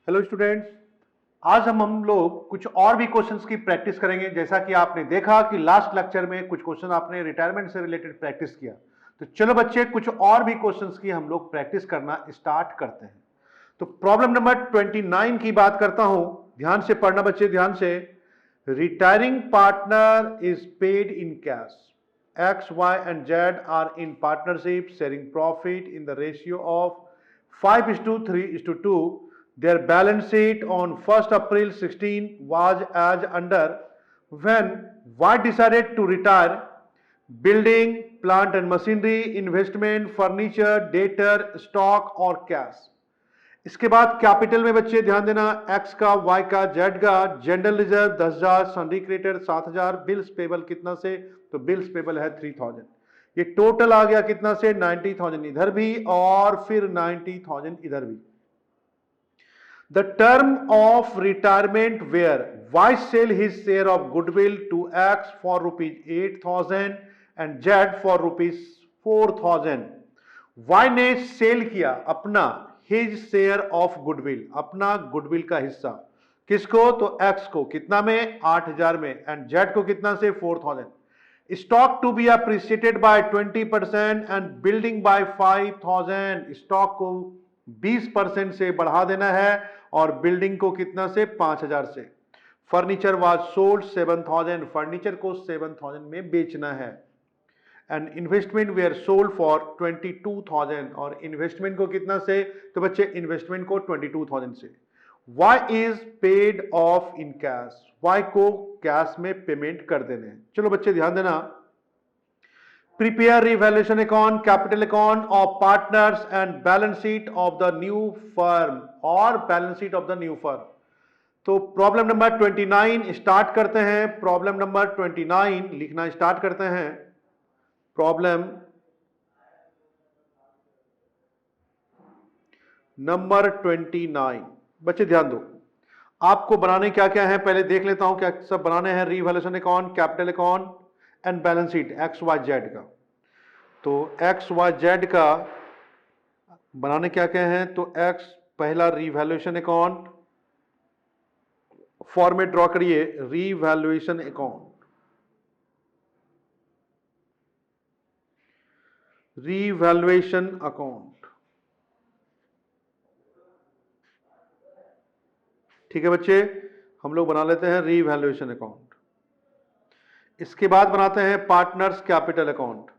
Hello students. आज हम लोग कुछ और भी क्वेश्चंस की प्रैक्टिस करेंगे। जैसा कि आपने देखा कि लास्ट लेक्चर में कुछ क्वेश्चन आपने रिटायरमेंट से रिलेटेड प्रैक्टिस किया, तो चलो बच्चे कुछ और भी क्वेश्चंस की हम लोग प्रैक्टिस करना स्टार्ट करते हैं। तो प्रॉब्लम नंबर 29 की बात करता हूं। ध्यान से पढ़ना बच्चे, ध्यान से। Retiring partner is paid in cash. X, Y and Z are in partnership sharing profit in the ratio of 5:3:2. Their balance sheet on 1st April 16 was as under. When Y decided to retire, building, plant and machinery, investment, furniture, debtor, stock और cash। इसके बाद capital में बच्चे ध्यान देना, x का, Y का, Z का। General reserve 10,000, sundry creditor 7,000, bills payable कितना से, तो बिल्स पेबल है 3,000। ये टोटल आ गया कितना से, 90,000 इधर भी और फिर 90,000 इधर भी। The term of retirement where Y sell his share of goodwill to X for ₹8,000 and Z for ₹4,000। Y ने सेल किया अपना हिज शेयर ऑफ गुडविल, अपना गुडविल का हिस्सा, किसको, तो एक्स को, कितना में, 8,000 में, एंड जेड को कितना से, 4,000। Stock to be appreciated by 20% and building by 5,000। Stock को 20% से बढ़ा देना है और बिल्डिंग को कितना से, 5,000 से। फर्नीचर वाज सोल्ड 7,000, फर्नीचर को 7,000 में बेचना है। And investment were sold for 22,000, और इन्वेस्टमेंट को कितना से, तो बच्चे इन्वेस्टमेंट को 22,000 से। Y is paid off in cash, Y को कैश में पेमेंट कर देने। चलो बच्चे ध्यान देना। Prepare revaluation account, capital account of partners and balance sheet of the new firm, और balance sheet of the new firm. तो प्रॉब्लम नंबर 29 स्टार्ट करते हैं। प्रॉब्लम नंबर 29 लिखना स्टार्ट करते हैं। Problem number 29। बच्चे ध्यान दो, आपको बनाने क्या क्या है पहले देख लेता हूं क्या सब बनाने हैं। Revaluation account, capital account and balance sheet X Y Z का। तो एक्स वाई जेड का बनाने क्या क्या है, तो एक्स पहला रिवैल्यूएशन अकाउंट, फॉर्मेट ड्रॉ करिए, रिवैल्यूएशन अकाउंट, रिवैल्यूएशन अकाउंट, ठीक है बच्चे। हम लोग बना लेते हैं रीवैल्यूएशन अकाउंट। इसके बाद बनाते हैं partners capital account.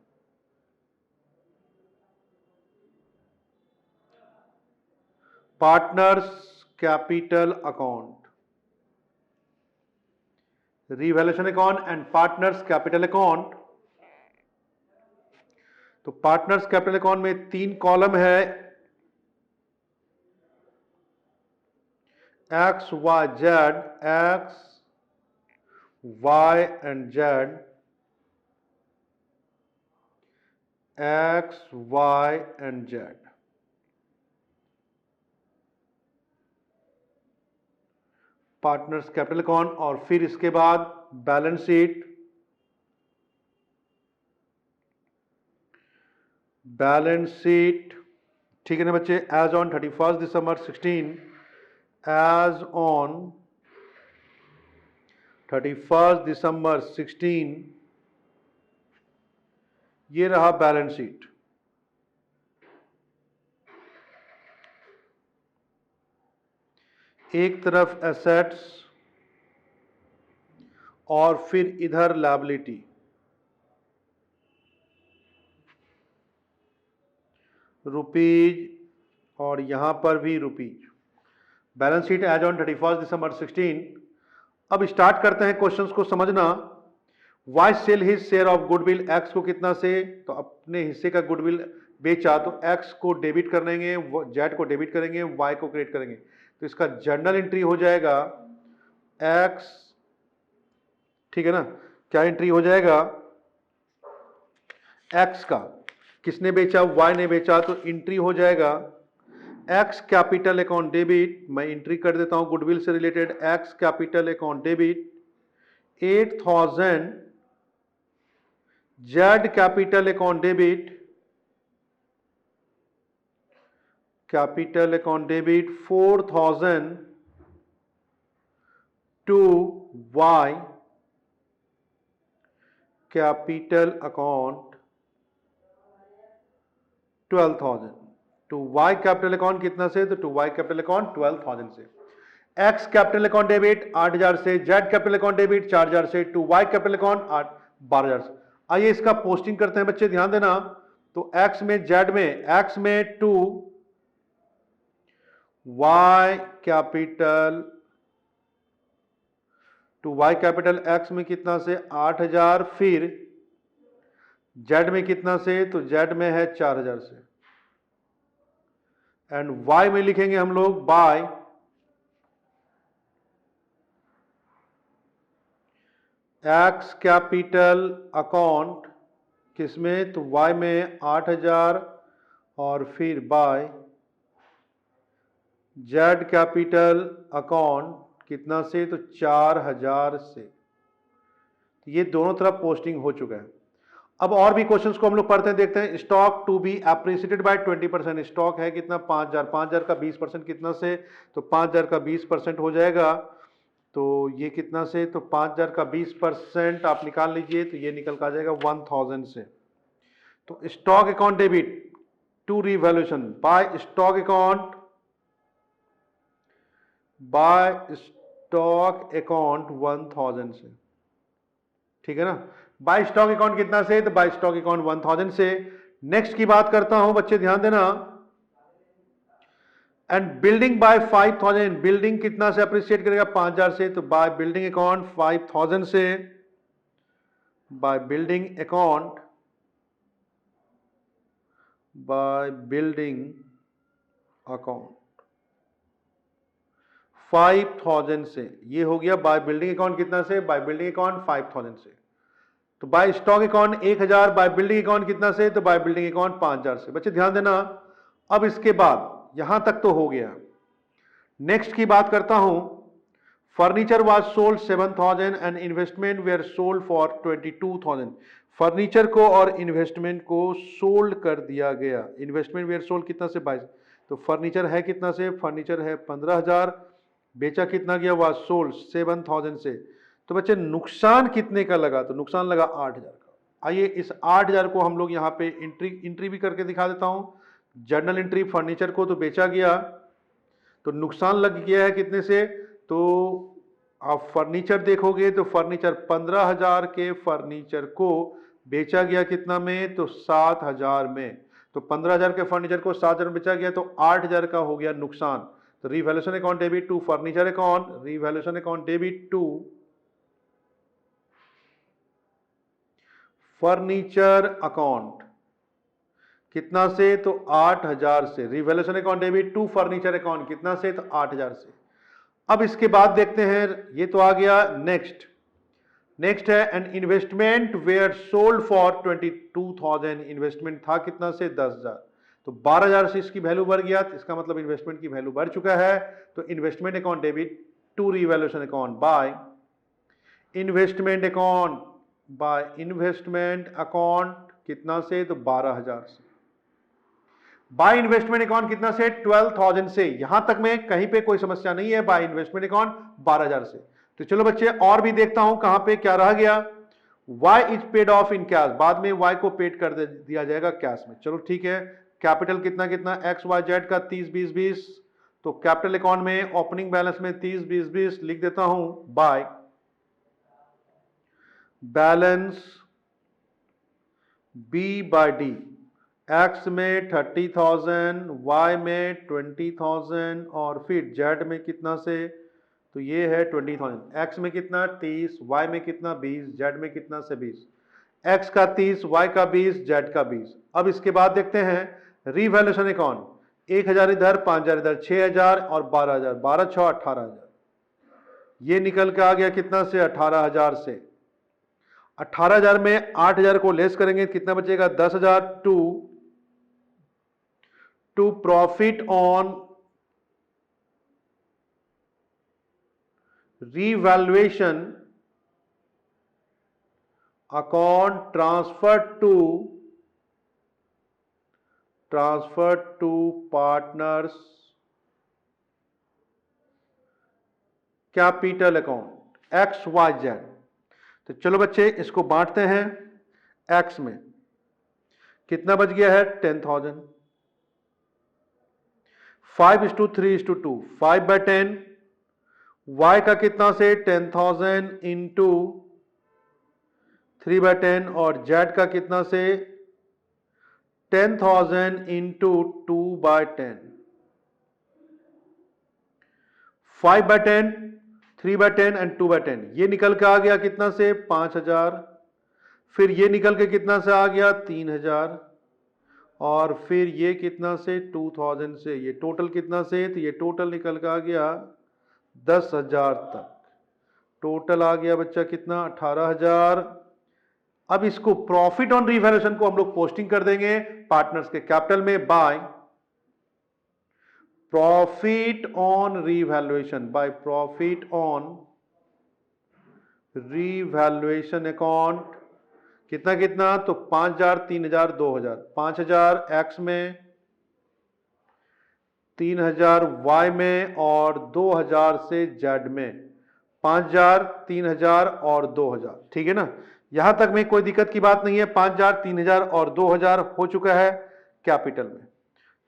Partners capital account, revaluation account and partners capital account. तो पार्टनर्स कैपिटल अकाउंट में 3 कॉलम है, X Y Z, X Y and Z, X Y and Z. Partners capital account, और फिर इसके बाद बैलेंस शीट, बैलेंस शीट, ठीक है ना बच्चे। As on 31 December 16, as on 31 December 16, ये रहा बैलेंस शीट। एक तरफ एसेट्स और फिर इधर लायबिलिटी, रुपीज और यहां पर भी rupees. Balance sheet as on 31 December 16। अब स्टार्ट करते हैं क्वेश्चंस को समझना। Y sell his share of goodwill, X को कितना से, तो अपने हिस्से का गुडविल बेचा, तो एक्स को डेबिट करेंगे, जेड को डेबिट करेंगे, वाई को क्रेडिट करेंगे। तो इसका जर्नल एंट्री हो जाएगा एक्स, ठीक है ना। क्या एंट्री हो जाएगा, एक्स का, किसने बेचा, वाई ने बेचा, तो एंट्री हो जाएगा एक्स कैपिटल अकाउंट डेबिट। मैं एंट्री कर देता हूं गुडविल से related, X capital account debit 8,000, Z capital account debit, capital account debit 4000 to Y capital account 12,000। To Y capital account कितना से, तो टू वाई कैपिटल अकाउंट 12,000 से। एक्स कैपिटल अकाउंट डेबिट 8,000 से, जेड कैपिटल अकाउंट डेबिट 4,000 से, to Y capital account 12,000 से। आइए इसका posting करते हैं बच्चे, ध्यान देना। तो एक्स में, जेड में, एक्स में to Y capital, to Y capital X में कितना से 8,000, फिर जेड में कितना से, तो जेड में है 4,000 से। एंड वाई में लिखेंगे हम लोग बाय एक्स कैपिटल अकाउंट किसमें, तो वाई में 8,000 और फिर बाय जेड कैपिटल अकाउंट कितना से, तो 4,000 से। ये दोनों तरफ पोस्टिंग हो चुका है। अब और भी क्वेश्चंस को हम लोग पढ़ते हैं, देखते हैं। Stock to be appreciated by 20%, stock है कितना 5,000, 5,000 का 20% कितना से, तो 5,000 का 20% हो जाएगा। तो ये कितना से, तो 5,000 का 20% आप निकाल लीजिए, तो ये निकल कर आ जाएगा 1,000 से। तो stock account debit to revaluation by stock account, by stock account 1,000 से, ठीक है ना। बाय स्टॉक अकाउंट कितना से, तो बाय स्टॉक अकाउंट 1,000 से। नेक्स्ट की बात करता हूं बच्चे, ध्यान देना। एंड बिल्डिंग बाय 5,000, बिल्डिंग कितना से अप्रिशिएट करेगा, 5,000 से, तो बाय बिल्डिंग अकाउंट 5,000 से, bye building account, bye building account 5,000 से। ये हो गया बाय बिल्डिंग अकाउंट कितना से, बाय बिल्डिंग अकाउंट 5,000 से। तो by stock account 1,000, by building account कितना से, तो बाय बिल्डिंग अकाउंट 5,000 से। बच्चे ध्यान देना। अब इसके बाद यहां तक तो हो गया। नेक्स्ट की बात करता हूं। Furniture was sold 7,000 and investment were sold for 22,000। Furniture को और इन्वेस्टमेंट को सोल्ड कर दिया गया। इन्वेस्टमेंट वेयर सोल्ड कितना से, 22। तो फर्नीचर है कितना से, फर्नीचर है 15,000, बेचा कितना गया, वाज सोल्ड 7,000 से। तो बच्चे नुकसान कितने का लगा, तो नुकसान लगा 8,000 का। आइए इस 8,000 को हम लोग यहाँ पे एंट्री भी करके दिखा देता हूं। जर्नल एंट्री, फर्नीचर को तो बेचा गया, तो नुकसान लग गया है कितने से, तो आप फर्नीचर देखोगे तो फर्नीचर 15,000 के फर्नीचर को बेचा गया कितना में, तो 7,000 में। तो 15,000 के फर्नीचर को 7,000 में बेचा गया, तो 8,000 का हो गया नुकसान। तो revaluation account debit to furniture account, revaluation account debit to furniture account कितना से, तो 8,000 से। Revaluation account debit to furniture account कितना से, तो 8,000 से। अब इसके बाद देखते हैं, ये तो आ गया। नेक्स्ट है an investment were sold for 22,000। Investment था कितना से, 10,000। तो 12,000 से इसकी वैल्यू बढ़ गया, तो इसका मतलब इन्वेस्टमेंट की वैल्यू बढ़ चुका है। तो investment account debit to revaluation account by investment account, by investment account कितना से, तो 12,000 से। बाय इन्वेस्टमेंट अकाउंट कितना से, 12,000 से। यहां तक में कहीं पे कोई समस्या नहीं है। बाय इन्वेस्टमेंट अकाउंट 12,000 से। तो चलो बच्चे और भी देखता हूं कहां पे क्या रह गया। Y is paid off in cash, बाद में वाई को पेड कर दिया जाएगा कैश में। चलो ठीक है। कैपिटल कितना कितना, एक्स वाई जेड का 30 20 20। तो कैपिटल अकाउंट में ओपनिंग बैलेंस में 30 20 20 लिख देता हूं। By balance B by D, X में 30,000, वाई में 20,000 और फिर जेड में कितना से, तो ये है 20,000। एक्स में कितना 30, वाई में कितना 20, जेड में कितना से 20। एक्स का 30, वाई का 20, जेड का 20। अब इसके बाद देखते हैं रिवैल्यूएशन अकाउंट। 1,000 इधर, 5,000 इधर, 6,000 और 12,000, 12 6 18,000। ये निकल के आ गया कितना से, 18,000 से। 18,000 में 8,000 को लेस करेंगे, कितना बचेगा, 10,000 to profit on revaluation account transferred transfer to partners capital account XYZ। तो चलो बच्चे इसको बांटते हैं एक्स में। कितना बच गया है 10,000। 5:3:2 5/10। y का कितना से 10,000 इंटू 3/10 और z का कितना से 10,000 इंटू 2/10। 5/10 3/10 एंड 2/10 ये निकल के आ गया कितना से 5,000। फिर ये निकल के कितना से आ गया 3,000 और फिर ये कितना से 2,000 से। ये टोटल कितना से, तो ये टोटल निकल के आ गया 10,000 तक। टोटल आ गया बच्चा कितना 18,000। अब इसको प्रॉफिट ऑन रिवैल्यूएशन को हम लोग पोस्टिंग कर देंगे पार्टनर्स के कैपिटल में by profit on revaluation, by profit on revaluation account. कितना कितना, तो 5,000 3,000 2,000। 5,000 एक्स में, 3,000 वाई में और 2,000 से जेड में। 5,000 3,000 और 2,000। ठीक है ना, यहां तक में कोई दिक्कत की बात नहीं है। 5,000 3,000 और 2,000 हो चुका है कैपिटल में।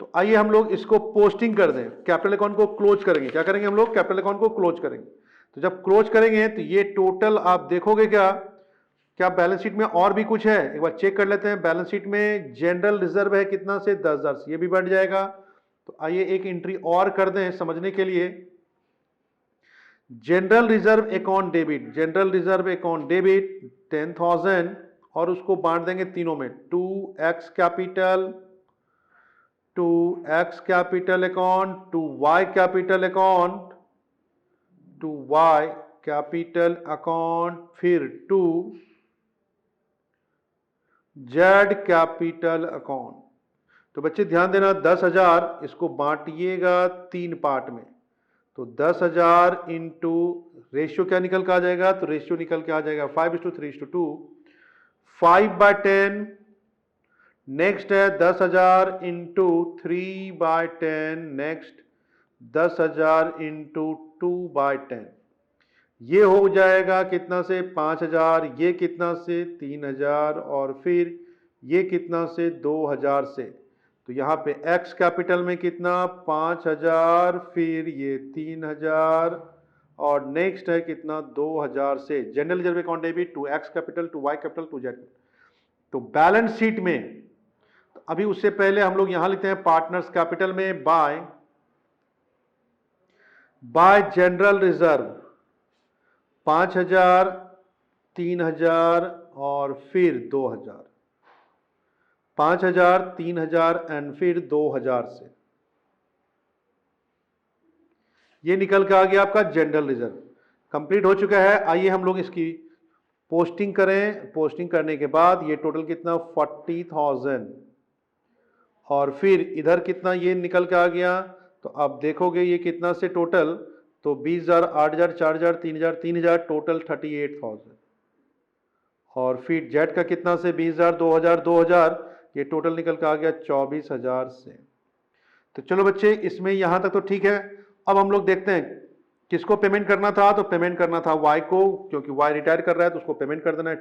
तो आइए हम लोग इसको पोस्टिंग कर दें, कैपिटल अकाउंट को क्लोज करेंगे। क्या करेंगे हम लोग, कैपिटल अकाउंट को क्लोज करेंगे। तो जब क्लोज करेंगे तो ये टोटल आप देखोगे क्या बैलेंस शीट में और भी कुछ है, एक बार चेक कर लेते हैं। बैलेंस शीट में जनरल रिजर्व है कितना से 10,000 से, ये भी बढ़ जाएगा। तो आइए एक एंट्री और कर दें समझने के लिए। General reserve account debit, general reserve account debit 10,000 और उसको बांट देंगे तीनों में, 2x capital, 2x capital account, 2y capital account, 2y capital account, फिर 2z कैपिटल अकाउंट। तो बच्चे ध्यान देना 10,000 इसको बांटिएगा 3 पार्ट में। तो 10,000 इंटू रेशियो क्या निकल के आ जाएगा, तो रेशियो निकल के आ जाएगा 5:3:2 5/10। नेक्स्ट है 10,000 इंटू 3/10। Next 10,000 into 2/10। ये हो जाएगा कितना से 5,000, ये कितना से 3,000 और फिर ये कितना से 2,000 से। तो यहाँ पे x कैपिटल में कितना 5,000, फिर ये 3,000 और नेक्स्ट है कितना 2,000 से। General reserve account debit 2x capital, 2y capital, 2z। तो बैलेंस शीट में तो अभी उससे पहले हम लोग यहां लिखते हैं पार्टनर्स कैपिटल में बाय जनरल रिजर्व 5,000, 3,000 और फिर 2,000। 5,000, 3,000 एंड फिर 2,000 से। ये निकल के आ गया आपका जनरल रिजर्व। कंप्लीट हो चुका है। आइए हम लोग इसकी पोस्टिंग करें। पोस्टिंग करने के बाद ये टोटल कितना 40,000 और फिर इधर कितना ये निकल के आ गया। तो आप देखोगे ये कितना से टोटल, तो 20,000 8,000 4,000 3,000 3,000 टोटल 38,000 और फिर जेड का कितना से 20,000 2,000 2,000 ये टोटल निकल के आ गया 24,000 से। तो चलो बच्चे इसमें यहां तक तो ठीक है। अब हम लोग देखते हैं किसको पेमेंट करना था। तो पेमेंट करना था वाई को, क्योंकि वाई रिटायर कर रहा है तो उसको पेमेंट कर देना है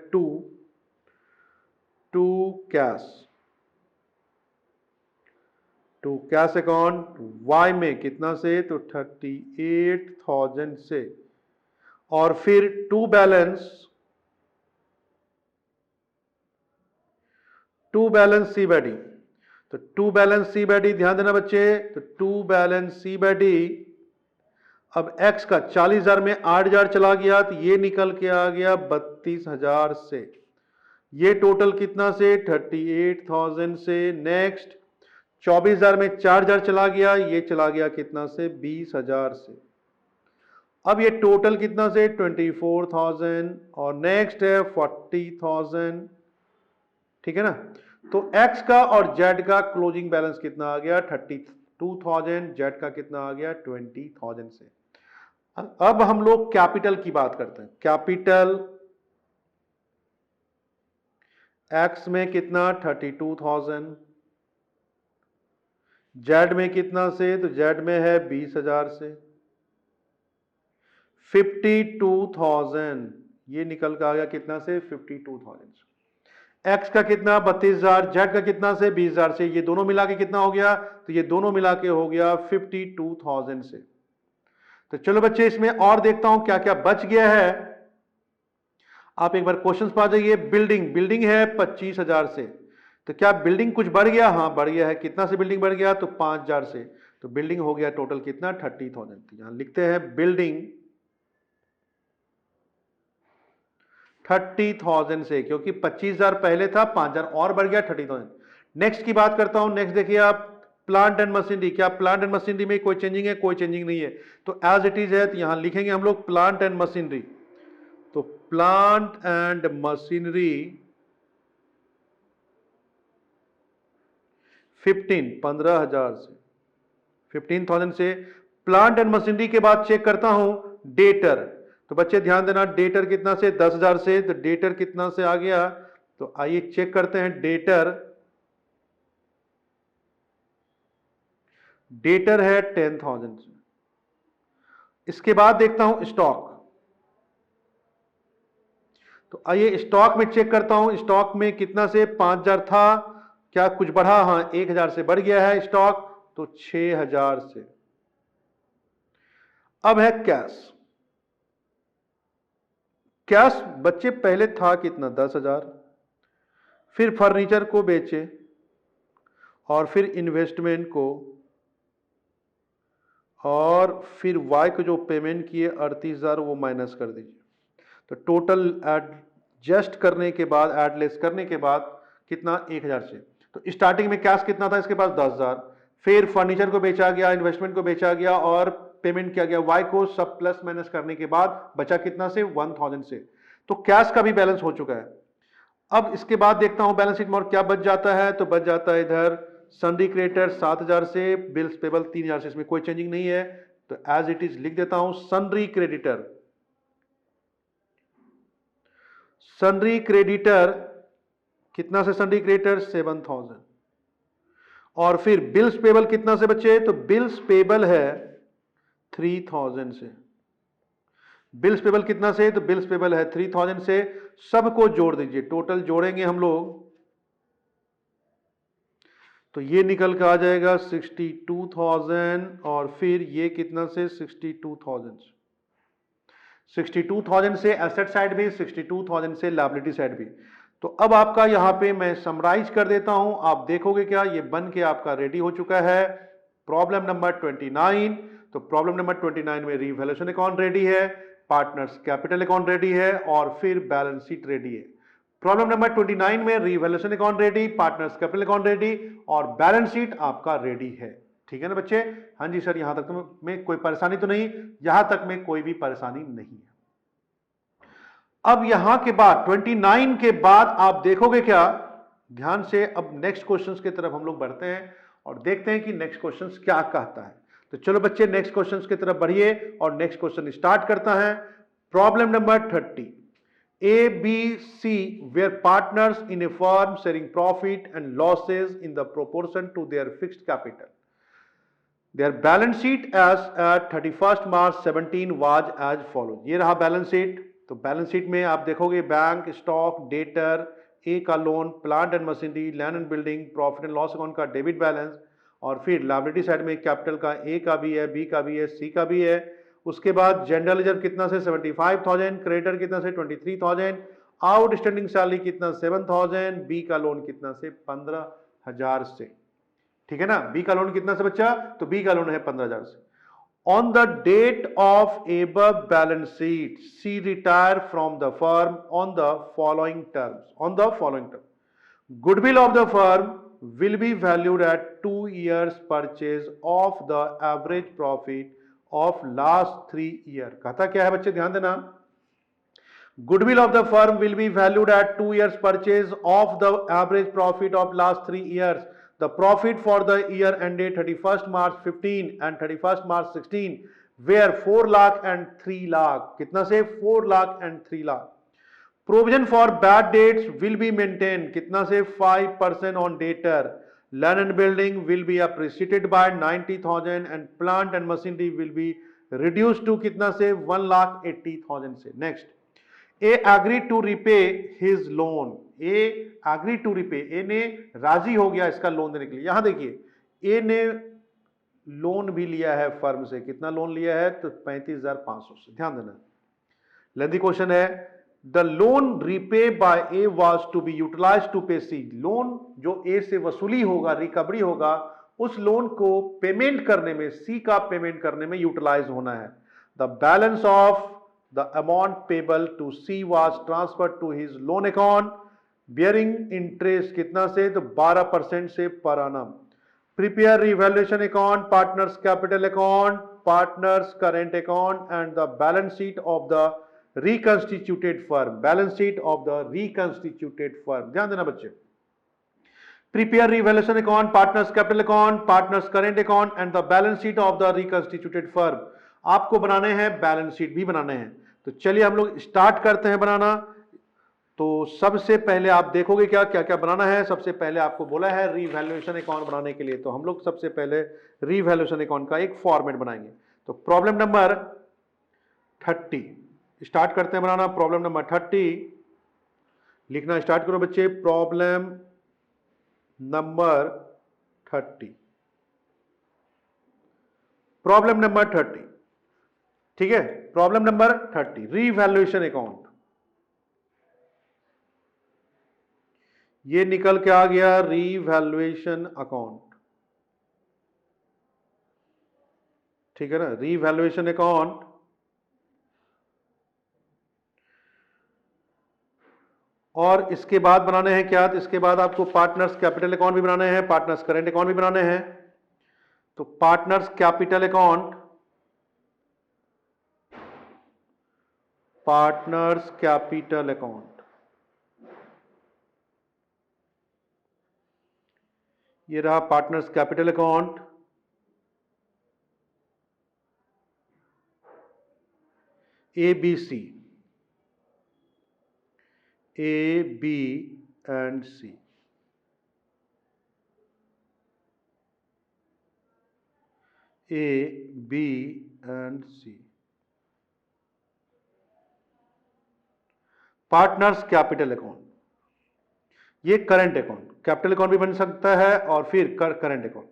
to cash, to cash account Y में कितना से, तो 38,000 से। और फिर to balance C by D. तो to balance C by D ध्यान देना बच्चे। तो to balance C by D, अब x का 40,000 में 8,000 चला गया तो ये निकल के आ गया 32,000 से। ये टोटल कितना से 38,000 से। नेक्स्ट 24,000 में 4,000 चला गया, ये चला गया कितना से 20,000 से। अब ये टोटल कितना से 24,000 और नेक्स्ट है 40,000। ठीक है ना। तो x का और z का क्लोजिंग बैलेंस कितना आ गया 32,000, z का कितना आ गया 20,000 से। अब हम लोग कैपिटल की बात करते हैं। कैपिटल x में कितना 32,000, जेड में कितना से, तो जेड में है 20,000 से 52,000, ये निकल कर आ गया कितना से 52,000 से। एक्स का कितना 32,000, जेड का कितना से 20,000 से, ये दोनों मिला के कितना हो गया, तो ये दोनों मिला के हो गया 52,000 से। तो चलो बच्चे इसमें और देखता हूं क्या क्या बच गया है। आप एक बार क्वेश्चंस पा जाइए। बिल्डिंग है 25,000 से, तो क्या बिल्डिंग कुछ बढ़ गया, हाँ बढ़ गया है। कितना से बिल्डिंग बढ़ गया, तो 5,000 से, तो बिल्डिंग हो गया टोटल कितना 30,000। यहां लिखते हैं बिल्डिंग 30,000 से, क्योंकि 25,000 पहले था, 5,000 और बढ़ गया 30,000। नेक्स्ट की बात करता हूं। नेक्स्ट देखिए आप, प्लांट एंड मशीनरी। क्या प्लांट एंड मशीनरी में कोई चेंजिंग है, कोई चेंजिंग नहीं है, तो एज इट इज है। तो यहां लिखेंगे हम लोग प्लांट एंड मशीनरी। तो प्लांट एंड मशीनरी 15,000 से, 15,000 से। प्लांट एंड मशीनरी के बाद चेक करता हूं डेटर। तो बच्चे ध्यान देना, डेटर कितना से 10,000 से, तो डेटर कितना से आ गया, तो आइए चेक करते हैं डेटर। डेटर है 10,000 से। इसके बाद देखता हूं स्टॉक। तो आइए स्टॉक में चेक करता हूं, स्टॉक में कितना से 5,000 था, क्या कुछ बढ़ा, हाँ 1,000 से बढ़ गया है स्टॉक, तो 6,000 से। अब है कैश। कैश बच्चे पहले था कितना 10,000, फिर फर्नीचर को बेचे और फिर इन्वेस्टमेंट को, और फिर वाई को जो पेमेंट किए 38,000 वो माइनस कर दीजिए। तो टोटल एडजस्ट करने के बाद, एडलेस करने के बाद कितना 1,000 से। तो स्टार्टिंग में कैश कितना था इसके पास 10,000, फिर फर्नीचर को बेचा गया, इन्वेस्टमेंट को बेचा गया और पेमेंट किया गया, वाई को सब प्लस माइनस करने के बाद बचा कितना से 1,000 से। तो कैश का भी बैलेंस हो चुका है। अब इसके बाद देखता हूं बैलेंस शीट में और क्या बच जाता है, तो बच जाता है इधर सन्ड्री क्रेडिटर 7,000 से, बिल्स पेबल 3,000 से, इसमें कोई चेंजिंग नहीं है। तो एज इट इज लिख देता हूं सन्ड्री क्रेडिटर। सन्ड्री क्रेडिटर कितना से, सन्ड्री क्रेडिटर 7,000। और फिर बिल्स पेबल कितना से बच्चे, तो बिल्स पेबल है 3,000 से। बिल्स पेबल कितना से, तो बिल्स पेबल है 3,000 से। सबको जोड़ दीजिए, टोटल जोड़ेंगे हम लोग तो ये निकल के आ जाएगा 62,000, और फिर ये कितना से 62,000 से। 62,000 से एसेट साइड भी, 62,000 से लायबिलिटी साइड भी। तो अब आपका यहां पे मैं समराइज कर देता हूं, आप देखोगे क्या, ये बन के आपका रेडी हो चुका है प्रॉब्लम नंबर 29। तो प्रॉब्लम नंबर 29 में रीवैल्यूएशन अकाउंट रेडी है, पार्टनर्स कैपिटल अकाउंट रेडी है, और फिर बैलेंस शीट रेडी है। प्रॉब्लम नंबर 29 में revaluation account ready, partners capital account ready और बैलेंस शीट आपका रेडी है। ठीक है ना बच्चे? हाँ जी सर, यहां तक तो में कोई परेशानी तो नहीं, यहां तक में कोई भी परेशानी नहीं है। अब यहां के बाद 29 के बाद आप देखोगे क्या, ध्यान से अब नेक्स्ट क्वेश्चंस की तरफ हम लोग बढ़ते हैं और देखते हैं कि नेक्स्ट क्वेश्चंस क्या कहता है। तो चलो बच्चे नेक्स्ट क्वेश्चंस की तरफ बढ़िए और नेक्स्ट क्वेश्चन स्टार्ट करता है। Problem number 30, A, B, C were partners in a firm sharing profit and losses in the proportion to their fixed capital. Their balance sheet as at 31st March 17 was as follows. ये रहा balance sheet. तो balance sheet में आप देखोगे bank, stock, debtor, ए का loan, plant and machinery, land and building, profit and loss account का debit balance, और फिर लायबिलिटी साइड में कैपिटल का ए का भी है, बी का भी है, सी का भी है। उसके बाद जनरल रिजर्व कितना से 75,000, क्रेडिटर कितना से 23,000, आउटस्टैंडिंग सैलरी कितना 7,000, बी का लोन कितना से 15,000 से। ठीक है ना? बी का लोन कितना से बच्चा, तो बी का लोन है 15,000 से। On the date of above balance sheet, she retired from the firm on the following terms. On the following terms, goodwill of the firm will be valued at 2 years purchase of the average profit of last 3 years. कहता क्या है बच्चे, ध्यान देना। Goodwill of the firm will be valued at 2 years purchase of the average profit of last 3 years. The profit for the year ended 31st March 15 and 31st March 16 were 4 lakh and 3 lakh. कितना से 4 lakh and 3 lakh. Provision for bad debts will be maintained. कितना से 5% on debtor. Land and building will be appreciated by 90,000 and plant and machinery will be reduced to कितना से 1,80,000 से. Next, A agreed to repay his loan. A agreed to repay. A ने राजी हो गया इसका लोन देने के लिए. यहां देखिए A ने लोन भी लिया है फर्म से. कितना लोन लिया है? तो 35,500 से. ध्यान देना. लेंथी क्वेश्चन है. The loan repay by A was to be utilise to pay C. Loan जो ए से वसूली होगा, रिकवरी होगा, उस लोन को पेमेंट करने में, सी का पेमेंट करने में यूटिलाइज होना है. The balance of the amount payable to C was transfer to his loan account bearing interest कितना से? तो 12% से पर annum. Prepare revaluation account, partners capital account, partners current account and the balance sheet of the reconstituted firm. Balance sheet of the reconstituted firm. ध्यान देना बच्चे. Prepare revaluation account, partners capital account, partners current account and the balance sheet of the reconstituted firm. आपको बनाने हैं, balance sheet भी बनाने हैं. तो चलिए हम लोग स्टार्ट करते हैं बनाना. तो सबसे पहले आप देखोगे क्या क्या क्या बनाना है. सबसे पहले आपको बोला है रीवैल्यूएशन अकाउंट बनाने के लिए. तो हम लोग सबसे पहले रीवैल्यूएशन अकाउंट का एक फॉर्मेट बनाएंगे. तो प्रॉब्लम नंबर 30 स्टार्ट करते हैं बनाना. प्रॉब्लम नंबर 30 लिखना स्टार्ट करो बच्चे. Problem number 30. Problem number 30. ठीक है. Problem number 30 revaluation account. ये निकल के आ गया रीवैल्यूएशन अकाउंट. ठीक है ना. रीवैल्यूएशन अकाउंट और इसके बाद बनाने हैं क्या? तो इसके बाद आपको पार्टनर्स कैपिटल अकाउंट भी बनाने हैं, पार्टनर्स करेंट अकाउंट भी बनाने हैं. तो partners capital account, partners capital account, ये रहा partners capital account. A B C, A B and C. A B and C. Partners capital account, ये करंट अकाउंट. कैपिटल अकाउंट भी बन सकता है और फिर current account.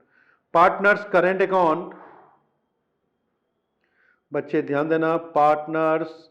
Partners current account. बच्चे ध्यान देना. पार्टनर्स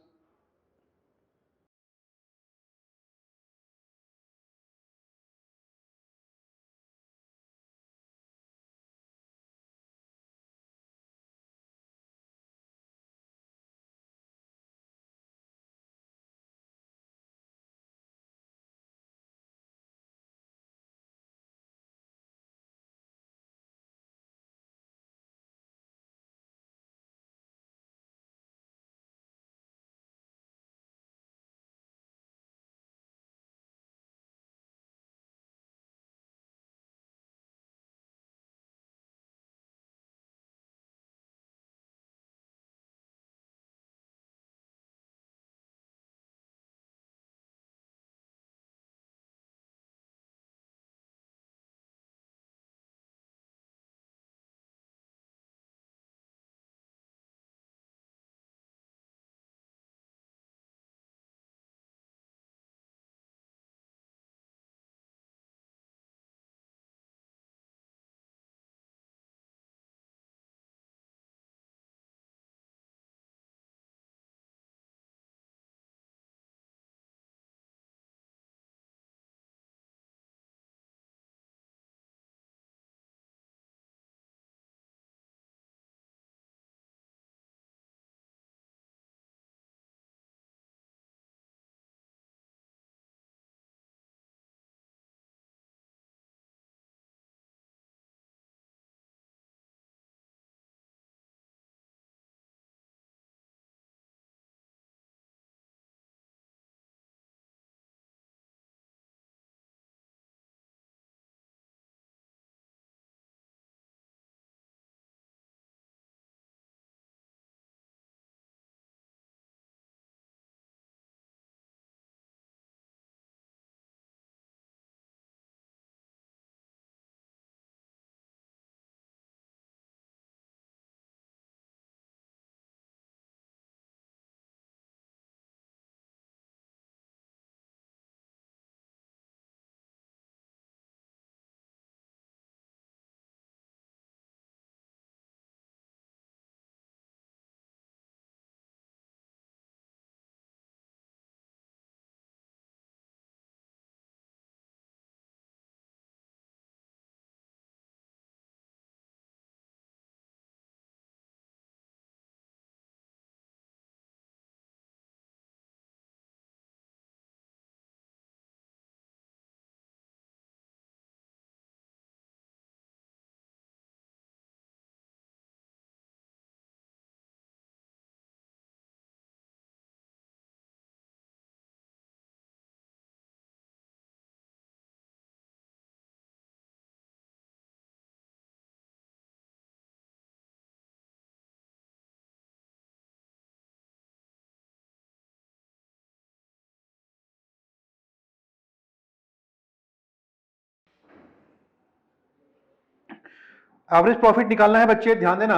एवरेज प्रॉफिट निकालना है बच्चे, ध्यान देना।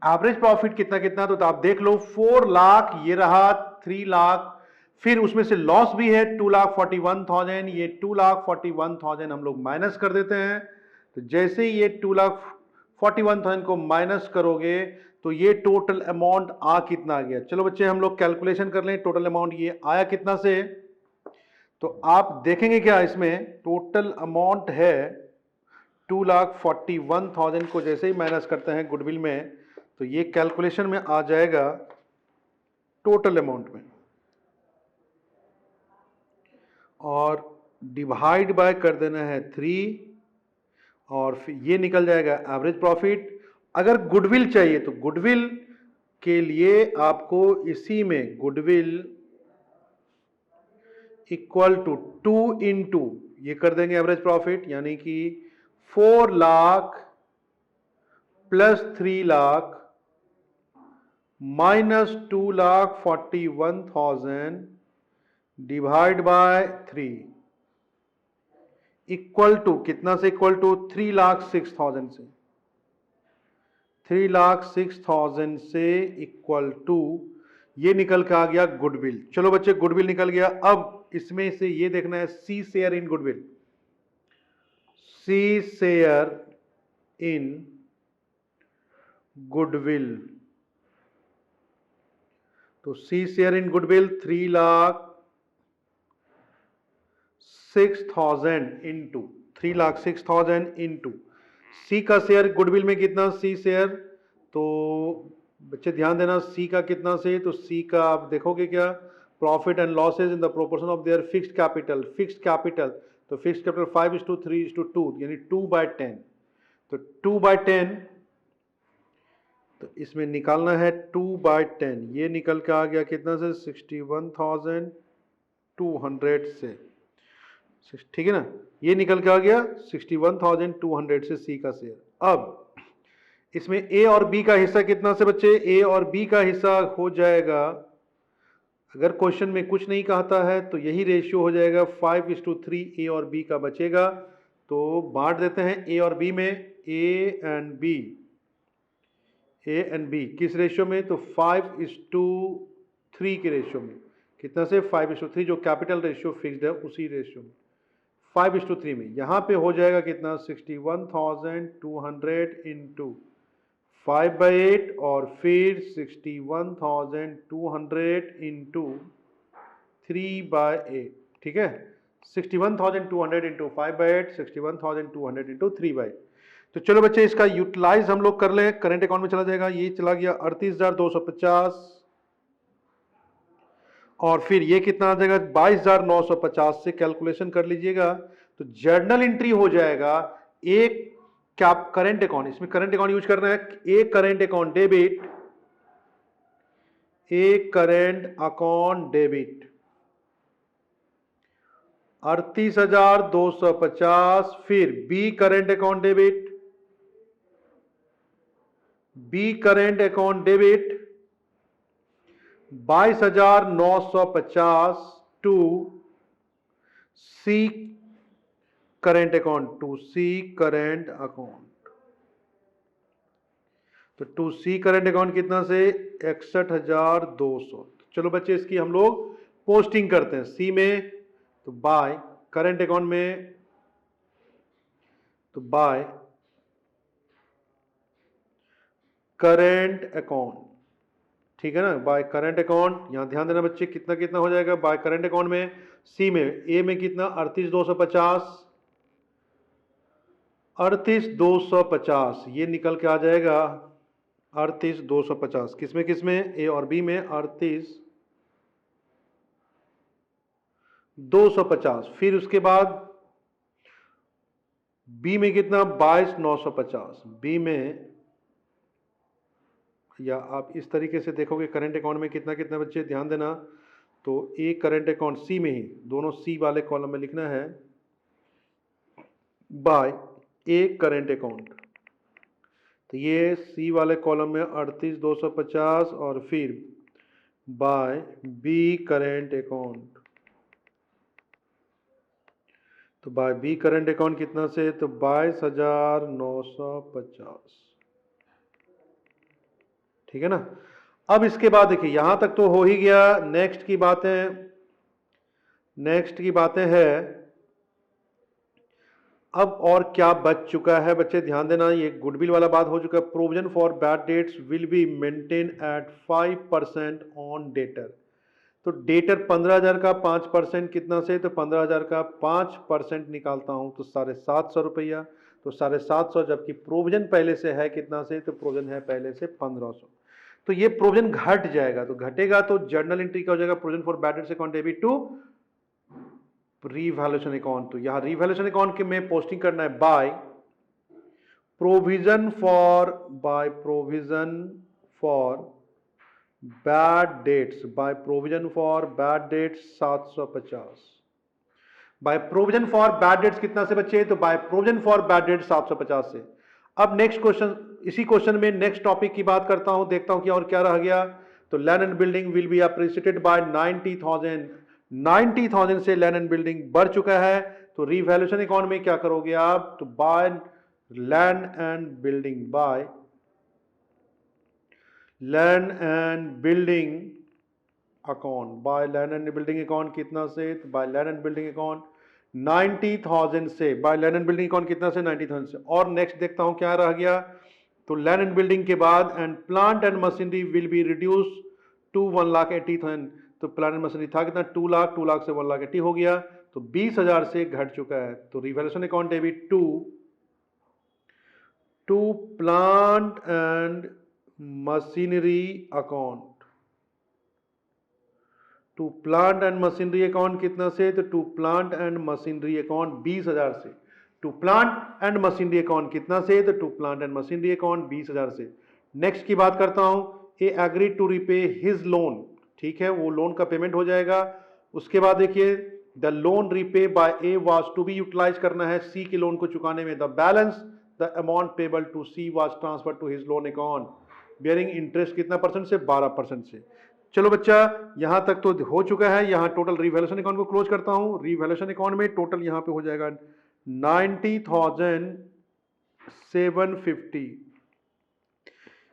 एवरेज प्रॉफिट कितना कितना, तो आप देख लो 4 लाख, ये रहा 3 लाख, फिर उसमें से लॉस भी है 2,41,000, ये 2,41,000 हम लोग माइनस कर देते हैं। तो जैसे ही ये 2,41,000 को माइनस करोगे तो ये टोटल अमाउंट आ कितना आ गया। चलो बच्चे हम लोग कैलकुलेशन कर लें, टोटल अमाउंट ये आया कितना से। तो आप देखेंगे क्या, इसमें टोटल अमाउंट है 2,41,000 को जैसे ही माइनस करते हैं गुडविल में, तो ये कैलकुलेशन में आ जाएगा टोटल अमाउंट में, और डिवाइड बाय कर देना है 3, और फिर ये निकल जाएगा एवरेज प्रॉफिट। अगर गुडविल चाहिए तो गुडविल के लिए आपको इसी में गुडविल इक्वल टू 2 इंटू ये कर देंगे एवरेज प्रॉफिट, यानी कि 4 lakh plus 3 lakh minus 2,41,000 divide by 3 equal to कितना से, इक्वल टू 3,06,000 से, 3,06,000 से इक्वल टू ये निकल के आ गया गुडविल। चलो बच्चे गुडविल निकल गया। अब इसमें से ये देखना है C share in goodwill, C share in goodwill. तो C share in goodwill 3,06,000 into 3,06,000 into C का शेयर गुडविल में कितना, सी शेयर, तो बच्चे ध्यान देना सी का कितना से, तो सी का आप देखोगे क्या, profit and losses in the proportion of their fixed capital, fixed capital, तो फिक्स्ड कैपिटल 5:3:2 यानी 2/10, तो 2/10, तो इसमें निकालना है 2/10, ये निकल के आ गया कितना से, 61,200 से, ठीक है ना, ये निकल के आ गया 61,200 से सी का शेयर। अब इसमें ए और बी का हिस्सा कितना से बच्चे, ए और बी का हिस्सा हो जाएगा, अगर क्वेश्चन में कुछ नहीं कहता है तो यही रेशियो हो जाएगा 5:3, ए और बी का बचेगा, तो बांट देते हैं ए और बी में, A and B, A and B किस रेशियो में, तो 5:3 के रेशियो में, कितना से 5:3, जो कैपिटल रेशियो फिक्स्ड है उसी रेशियो में 5:3 में, यहाँ पे हो जाएगा कितना 61,200 इंटू 5/8 और फिर 61,200 इंटू 3/8, ठीक है, 61,200 इंटू 5/8, 61,200 इंटू 3/8। तो चलो बच्चे इसका यूटिलाइज हम लोग कर लें, करंट अकाउंट में चला जाएगा, ये चला गया 38,250, और फिर ये कितना आ जाएगा 22,950 से कैलकुलेशन कर लीजिएगा, तो जर्नल एंट्री हो जाएगा एक कैप करंट अकाउंट, इसमें करंट अकाउंट यूज करना है, एक करंट अकाउंट डेबिट, एक करंट अकाउंट डेबिट 38,250, फिर B current account debit, B current account debit 22,950 to C current account, to C current account, तो टू सी करंट अकाउंट कितना से 61,200। चलो बच्चे इसकी हम लोग पोस्टिंग करते हैं, सी में तो बाय, करंट अकाउंट में तो बाय करंट अकाउंट, ठीक है ना, बाय करंट अकाउंट। यहां ध्यान देना बच्चे कितना कितना हो जाएगा बाय करंट अकाउंट में, सी में, ए में कितना 38,250, 38,250 ये निकल के आ जाएगा 38,250, किसमें किसमें, ए और बी में 38,250, फिर उसके बाद बी में कितना 22,950, बी में, या आप इस तरीके से देखोगे करंट अकाउंट में कितना कितना बच्चे ध्यान देना, तो ए करंट अकाउंट सी में ही, दोनों सी वाले कॉलम में लिखना है बाय ए करंट अकाउंट, तो ये सी वाले कॉलम में 38,250 और फिर बाय बी करंट अकाउंट, तो बाय बी करंट अकाउंट कितना से, तो 22,950। ठीक है ना। अब इसके बाद देखिए यहां तक तो हो ही गया। नेक्स्ट की बातें हैं। अब और क्या बच चुका है बच्चे, ध्यान देना, ये गुडविल वाला बात हो चुका है। Provision for bad dates will be maintain at 5% on debtor. तो डेटर 15,000 का 5% कितना से, तो 15,000 का 5% निकालता हूं तो 750 रुपया। तो 750, जबकि प्रोविजन पहले से है कितना से, तो प्रोविजन है पहले से 1500। तो ये प्रोविजन घट जाएगा, तो घटेगा तो जर्नल एंट्री क्या हो जाएगा, provision for bad debts account debit to revaluation account. तो यहां रीवैल्यूएशन अकाउंट के में पोस्टिंग करना है by provision for bad debts, by provision for bad debts 750। By provision for bad debts कितना से बच्चे, तो by provision for bad debts 750 से। अब नेक्स्ट क्वेश्चन, इसी क्वेश्चन में नेक्स्ट टॉपिक की बात करता हूं, देखता हूं कि और क्या रह गया। तो land and building will be appreciated bye 90,000। 90,000 से लैंड एंड बिल्डिंग बढ़ चुका है, तो रीवैल्यूएशन अकाउंट में क्या करोगे आप, तो by land and building, by land and building account, by land and building account कितना से, तो by land and building account 90,000 से, by land and building account कितना से, 90,000 से। और नेक्स्ट देखता हूं क्या रह गया। तो लैंड एंड बिल्डिंग के बाद and plant and machinery will be reduce to 1,80,000। तो प्लांट एंड मशीनरी था कितना, 2 लाख, 2 लाख से 1,80,000 हो गया, तो 20,000 से घट चुका है। तो revaluation account debit to plant and machinery account, to plant and machinery account कितना से, तो to plant and machinery account 20,000 से। To plant and machinery account कितना से, तो to plant and machinery account 20,000 से। नेक्स्ट की बात करता हूं, A agree to repay his loan. ठीक है, वो लोन का पेमेंट हो जाएगा। उसके बाद देखिए the loan repay by A was to be utilise करना है सी के लोन को चुकाने में। The balance the amount payable to C was transfer to his loan account bearing interest कितना परसेंट से, 12% से। चलो बच्चा, यहां तक तो हो चुका है। यहां टोटल रिवैल्यूएशन अकाउंट को क्लोज करता हूं। रिवैल्यूएशन अकाउंट में टोटल यहां पे हो जाएगा 90,750।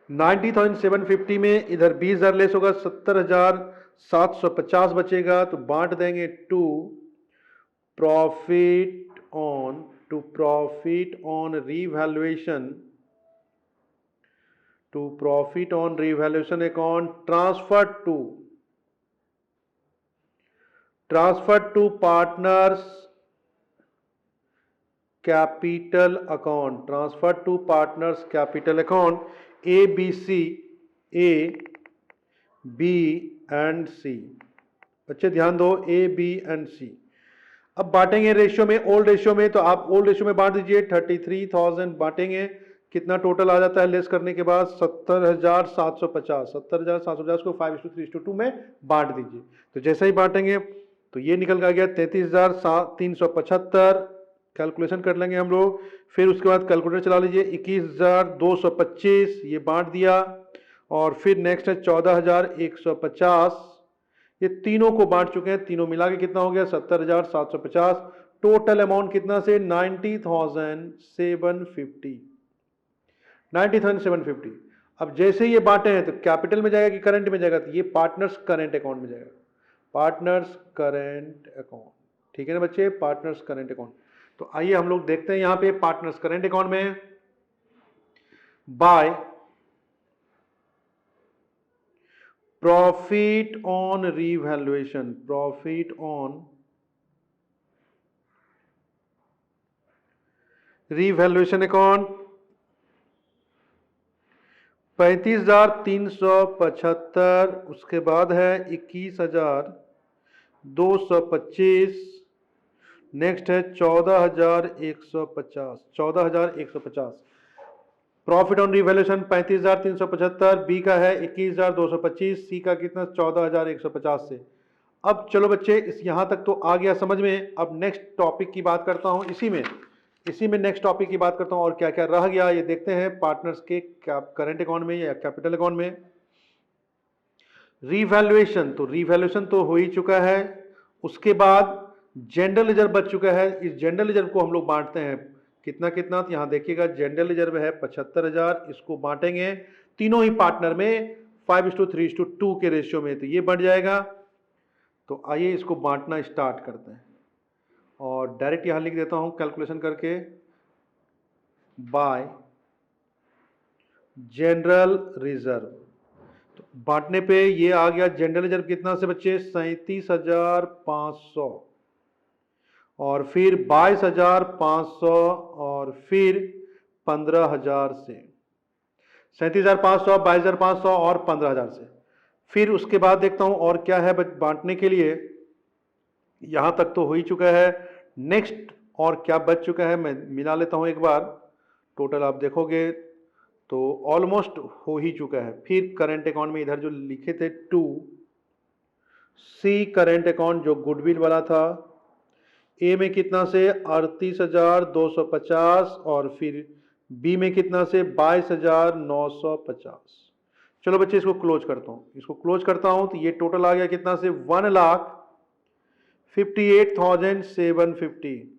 90,750 में इधर 20,000 लेस होगा, 70,750 बचेगा। तो बांट देंगे to profit on revaluation, to profit on revaluation account transferred to partners capital account, transferred to partners capital account A, B, and C। बच्चे ध्यान दो, A, B and C। अब बांटेंगे रेशियो में, ओल्ड रेशियो में, तो आप ओल्ड रेशियो में बांट दीजिए। 33,000 बांटेंगे, कितना टोटल आ जाता है लेस करने के बाद, 70,750। 70,750 को 5:3:2 में बांट दीजिए। तो जैसे ही बांटेंगे तो ये निकल का गया 33,375। कैलकुलेशन कर लेंगे हम लोग। फिर उसके बाद कैलकुलेटर चला लीजिए, 21,225 ये बांट दिया। और फिर नेक्स्ट है 14,150। ये तीनों को बांट चुके हैं, तीनों मिला के कितना हो गया, 70,750। टोटल अमाउंट कितना से, 90,750। 90,750। अब जैसे ये बांटे हैं तो कैपिटल में जाएगा कि करंट में जाएगा, तो ये पार्टनर्स करंट अकाउंट में जाएगा। पार्टनर्स करंट अकाउंट, ठीक है ना बच्चे, पार्टनर्स करंट अकाउंट। तो आइए हम लोग देखते हैं यहां पे पार्टनर्स करंट अकाउंट में by profit on revaluation, profit on revaluation account 35,375। उसके बाद है 21,225। नेक्स्ट है 14,150। 14,150 प्रॉफिट ऑन रिवैल्यूएशन 35,375। बी का है 21,225। सी का कितना, 14,150 से। अब चलो बच्चे, इस यहां तक तो आ गया समझ में। अब नेक्स्ट टॉपिक की बात करता हूं, इसी में नेक्स्ट टॉपिक की बात करता हूं और क्या क्या रह गया ये देखते हैं पार्टनर्स के करंट अकाउंट में या कैपिटल अकाउंट में। रिवैल्यूएशन, तो रिवैल्यूएशन तो हो ही चुका है। उसके बाद जनरल रिजर्व बच चुका है। इस जनरल रिजर्व को हम लोग बांटते हैं कितना कितना, तो यहाँ देखिएगा जनरल रिजर्व है 75,000, इसको बांटेंगे तीनों ही पार्टनर में 5:3:2 के रेशियो में, तो ये बढ़ जाएगा। तो आइए इसको बांटना स्टार्ट करते हैं और डायरेक्ट यहाँ लिख देता हूँ कैलकुलेशन करके, बाय जनरल रिजर्व। तो बांटने पे ये आ गया जनरल रिजर्व कितना से बच्चे, 37,500, और फिर 22,500, और फिर 15,000 से, 37,500, 22,500 और 15,000 से। फिर उसके बाद देखता हूं और क्या है बांटने के लिए। यहां तक तो हो ही चुका है, नेक्स्ट और क्या बच चुका है मैं मिला लेता हूं एक बार। टोटल आप देखोगे तो ऑलमोस्ट हो ही चुका है। फिर करंट अकाउंट में इधर जो लिखे थे 2 सी करंट अकाउंट जो गुडविल वाला था, ए में कितना से 38,250, और फिर बी में कितना से 22,950। चलो बच्चे इसको क्लोज करता हूं, इसको क्लोज करता हूं तो ये टोटल आ गया कितना से 1,58,750।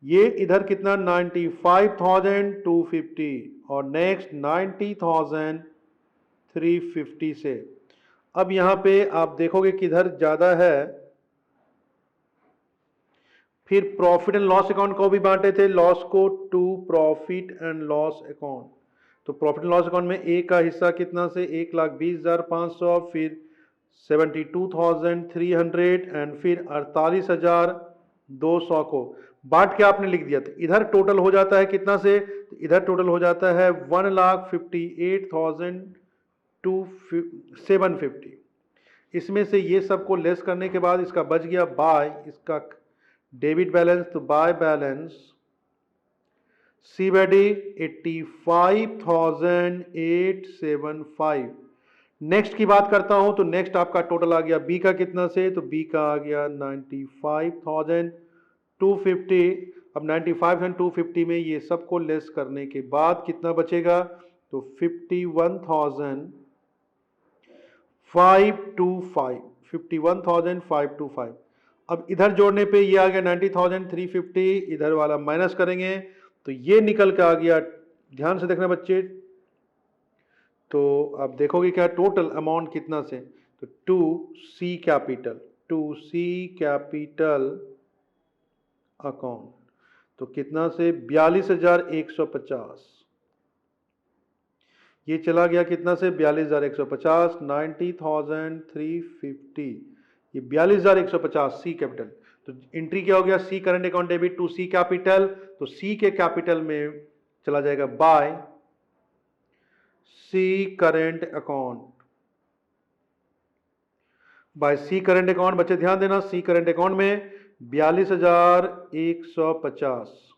ये इधर कितना 95,250, और नेक्स्ट 90,350 से। अब यहां पे आप देखोगे किधर ज्यादा है। फिर प्रॉफिट एंड लॉस अकाउंट को भी बांटे थे, लॉस को to profit and loss account. तो प्रॉफिट एंड लॉस अकाउंट में ए का हिस्सा कितना से 1,20,500, फिर 72,300, एंड फिर 48,200 को बांट के आपने लिख दिया। तो इधर टोटल हो जाता है कितना से, तो इधर टोटल हो जाता है 1,58,750। इसमें से ये सबको लेस करने के बाद इसका बच गया बाय इसका डेबिट बैलेंस, तो by balance C by D 85,875। Next की बात करता हूं तो नेक्स्ट आपका टोटल आ गया बी का कितना से, तो बी का आ गया 95,250। अब 95,250 में ये सबको लेस करने के बाद कितना बचेगा, तो 51,525, 51,525। अब इधर जोड़ने पे ये आ गया 90,350, इधर वाला माइनस करेंगे तो ये निकल के आ गया। ध्यान से देखना बच्चे, तो आप देखोगे क्या टोटल अमाउंट कितना से, तो 2C कैपिटल अकाउंट, तो कितना से 42,150। ये चला गया कितना से 42,150, 90,350, ये 42,150 सी कैपिटल। तो एंट्री क्या हो गया, C current account debit to C capital, तो सी के कैपिटल में चला जाएगा by C current account, by C current account. बच्चे ध्यान देना, सी करंट अकाउंट में 42,150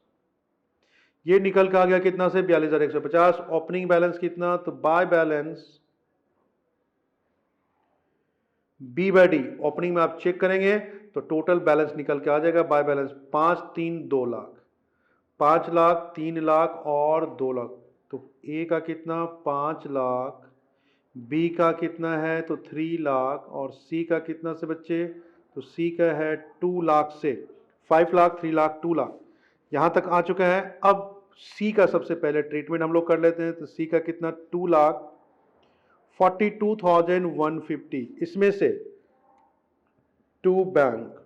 ये निकल का आ गया कितना से 42,150। ओपनिंग बैलेंस कितना, तो by balance B by D, opening में आप चेक करेंगे तो टोटल बैलेंस निकल के आ जाएगा बाय बैलेंस 5,3,2 लाख, 5 लाख, 3 लाख और 2 लाख। तो ए का कितना 5 लाख, बी का कितना है तो 3 लाख, और सी का कितना से बच्चे, तो सी का है 2 लाख से 5 लाख, 3 लाख, 2 लाख, यहां तक आ चुका है। अब सी का सबसे पहले ट्रीटमेंट हम लोग कर लेते हैं। तो सी का कितना 2,42,150, इसमें से टू बैंक।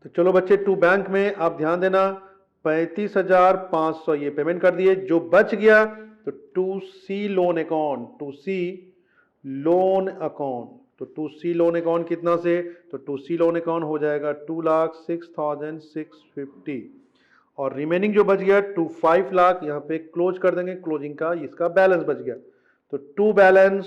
तो चलो बच्चे टू बैंक में आप ध्यान देना 35,500 ये पेमेंट कर दिए। जो बच गया तो 2C loan account, 2C loan account, तो 2C लोन अकाउंट कितना से, तो 2C लोन अकाउंट हो जाएगा 2,06,650, और रिमेनिंग जो बच गया 5 लाख यहाँ पे क्लोज कर देंगे, क्लोजिंग का इसका बैलेंस बच गया। तो to balance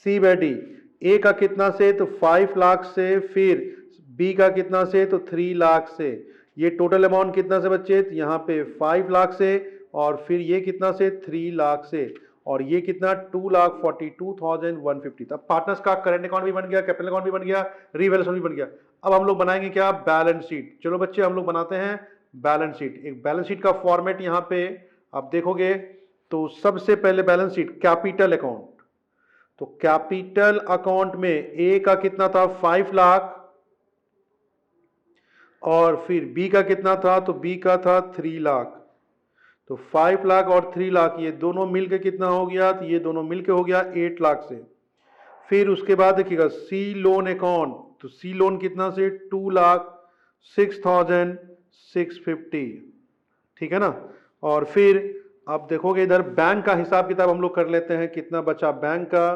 C by D, A का कितना से, तो 5 लाख से, फिर बी का कितना से, तो 3 लाख से। ये टोटल अमाउंट कितना से बच्चे, तो यहाँ पे 5 लाख से, और फिर ये कितना से 3 लाख से, और ये कितना 2,42,150। तब पार्टनर्स का करंट अकाउंट भी बन गया, कैपिटल अकाउंट भी बन गया, रीवैल्यूएशन भी बन गया। अब हम लोग बनाएंगे क्या, बैलेंस शीट। चलो बच्चे हम लोग बनाते हैं बैलेंस शीट। एक बैलेंस शीट का फॉर्मेट यहाँ पे आप देखोगे तो सबसे पहले बैलेंस शीट कैपिटल अकाउंट, तो कैपिटल अकाउंट में ए का कितना था 5 लाख और फिर बी का कितना था, तो बी का था 3 लाख। तो 5 लाख और 3 लाख ये दोनों मिलके कितना हो गया, तो ये दोनों मिलके हो गया 8 लाख से। फिर उसके बाद देखिएगा सी लोन अकाउंट, तो सी लोन कितना से 2,06,650, ठीक है ना। और फिर आप देखोगे इधर बैंक का हिसाब किताब हम लोग कर लेते हैं, कितना बचा बैंक का।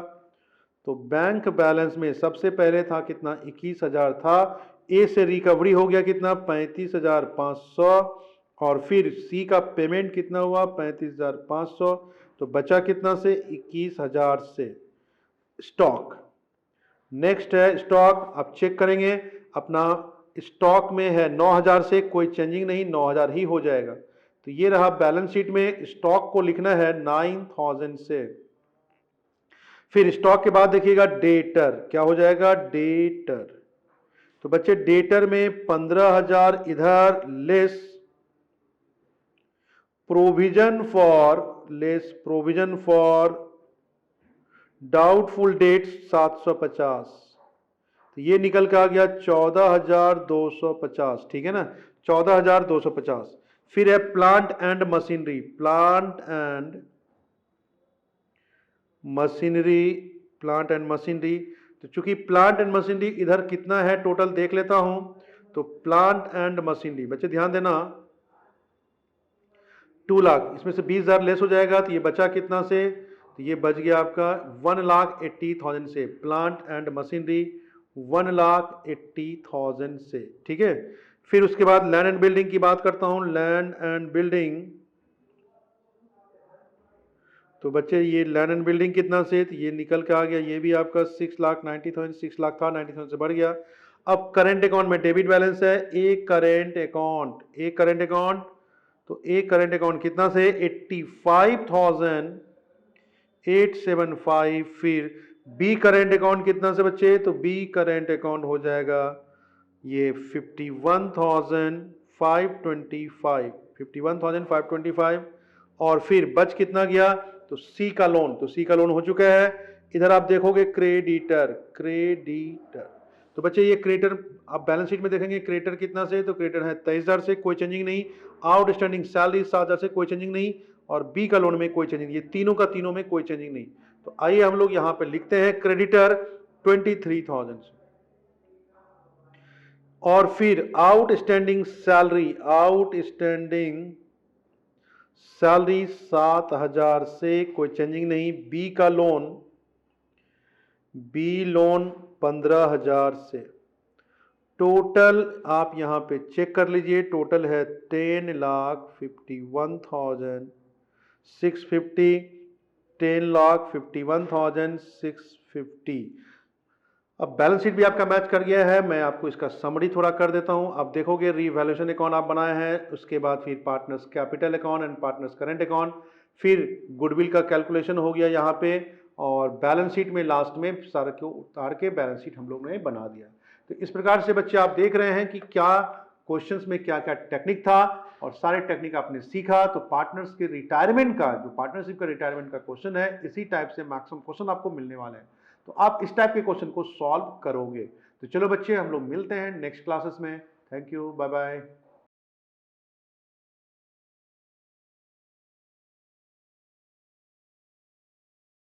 तो बैंक बैलेंस में सबसे पहले था कितना 21,000 था, ए से रिकवरी हो गया कितना 35,500 और फिर सी का पेमेंट कितना हुआ 35,500, तो बचा कितना से 21,000 से स्टॉक। नेक्स्ट है स्टॉक, आप चेक करेंगे अपना स्टॉक में है 9,000 से कोई चेंजिंग नहीं, 9,000 ही हो जाएगा। तो ये रहा बैलेंस शीट में स्टॉक को लिखना है 9,000 से। फिर स्टॉक के बाद देखिएगा डेटर, क्या हो जाएगा डेटर। तो बच्चे डेटर में 15,000 इधर less provision for doubtful debts 750, तो ये निकल के आ गया 14,250, ठीक है ना 14,250। फिर है plant and machinery, plant and machinery. तो चूंकि प्लांट एंड मशीनरी इधर कितना है टोटल देख लेता हूं, तो प्लांट एंड मशीनरी बच्चे ध्यान देना 2 लाख, इसमें से 20,000 लेस हो जाएगा, तो ये बचा कितना से, तो ये बच गया आपका 1,80,000 से। प्लांट एंड मशीनरी 1,80,000 से, ठीक है। फिर उसके बाद लैंड एंड बिल्डिंग की बात करता हूं, लैंड एंड बिल्डिंग। तो बच्चे ये लैंड एंड बिल्डिंग कितना से, तो ये निकल के आ गया, ये भी आपका 6,90,000, 6 लाख था 90,000 से बढ़ गया। अब करंट अकाउंट में डेबिट बैलेंस है, एक करंट अकाउंट, तो एक करंट अकाउंट कितना से 85,875। फिर बी करंट अकाउंट कितना से बच्चे, तो बी करंट अकाउंट हो जाएगा ये 51,525 और फिर बच कितना गया, तो सी का लोन, तो सी का लोन हो चुका है। इधर आप देखोगे क्रेडिटर, तो बच्चे ये क्रेडिटर आप बैलेंस शीट में देखेंगे, क्रेडिटर कितना से, तो क्रेडिटर है 23,000 से कोई चेंजिंग नहीं, आउटस्टैंडिंग सैलरी 7,000 से कोई चेंजिंग नहीं, और बी का लोन में कोई चेंजिंग, ये तीनों का तीनों में कोई चेंजिंग नहीं। तो आइए हम लोग यहां पे लिखते हैं क्रेडिटर 23,000 से और फिर आउटस्टैंडिंग सैलरी 7,000 से कोई चेंजिंग नहीं। बी का लोन 15,000 से। टोटल आप यहां पे चेक कर लीजिए, टोटल है 10,51,650, 10,51,650। अब बैलेंस शीट भी आपका मैच कर गया है, मैं आपको इसका समरी थोड़ा कर देता हूं। आप देखोगे रीवैल्यूएशन अकाउंट आप बनाए हैं, उसके बाद फिर partners capital account and partners current account, फिर गुडविल का कैलकुलेशन हो गया यहाँ पे, और बैलेंस शीट में लास्ट में सारे को उतार के बैलेंस शीट हम लोग ने बना दिया। तो इस प्रकार से बच्चे आप देख रहे हैं कि क्या क्वेश्चंस में क्या क्या टेक्निक था और सारे टेक्निक आपने सीखा। तो पार्टनर्स के रिटायरमेंट का जो पार्टनरशिप का रिटायरमेंट का क्वेश्चन है, इसी टाइप से मैक्सिमम क्वेश्चन आपको मिलने वाले हैं, तो आप इस टाइप के क्वेश्चन को सॉल्व करोगे। तो चलो बच्चे हम लोग मिलते हैं नेक्स्ट क्लासेस में। Thank you, bye bye.